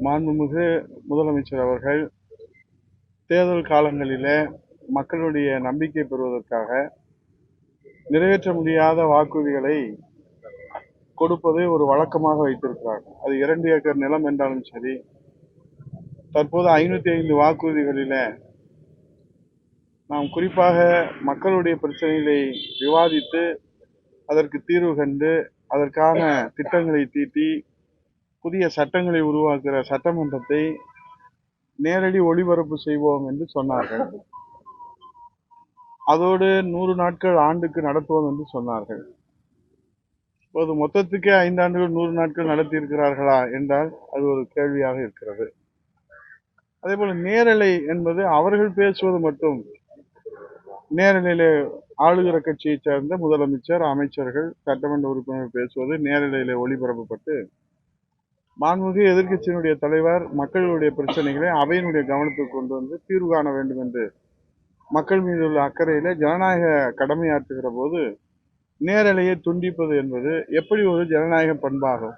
மாண்புமிகு முதலமைச்சர் அவர்கள் தேர்தல் காலங்களிலே மக்களுடைய நம்பிக்கை பெறுவதற்காக நிறைவேற்ற முடியாத வாக்குறுதிகளை கொடுப்பதை ஒரு வழக்கமாக வைத்திருக்கிறார். அது 2 ஏக்கர் நிலம் என்றாலும் சரி, தற்போது 505 வாக்குறுதிகளில நாம் குறிப்பாக மக்களுடைய பிரச்சனைகளை விவாதித்து அதற்கு தீர்வு கண்டு அதற்கான திட்டங்களை தீட்டி புதிய சட்டங்களை உருவாக்குகிற சட்டமன்றத்தை நேரடி ஒளிபரப்பு செய்வோம் என்று சொன்னார்கள். அதோடு 100 நாட்கள் ஆண்டுக்கு நடத்துவோம் என்று சொன்னார்கள். இப்போது மொத்தத்துக்கே 5 ஆண்டுகள் 100 நாட்கள் நடத்தி இருக்கிறார்களா என்றால் அது ஒரு கேள்வியாக இருக்கிறது. அதே போல நேரலை என்பது அவர்கள் பேசுவது மட்டும், நேரலையிலே ஆளுகிற கட்சியை சேர்ந்த முதலமைச்சர், அமைச்சர்கள், சட்டமன்ற உறுப்பினர்கள் பேசுவது நேரலையிலே ஒளிபரப்பப்பட்டு மாண்புமிகு எதிர்க்கட்சியினுடைய தலைவர் மக்களுடைய பிரச்சனைகளை அவையினுடைய கவனத்துக்கு கொண்டு வந்து தீர்வு காண வேண்டும் என்று மக்கள் மீது உள்ள அக்கறையில ஜனநாயக கடமையாற்றுகிற போது நேரலையை துண்டிப்பது என்பது எப்படி ஒரு ஜனநாயக பண்பாகும்?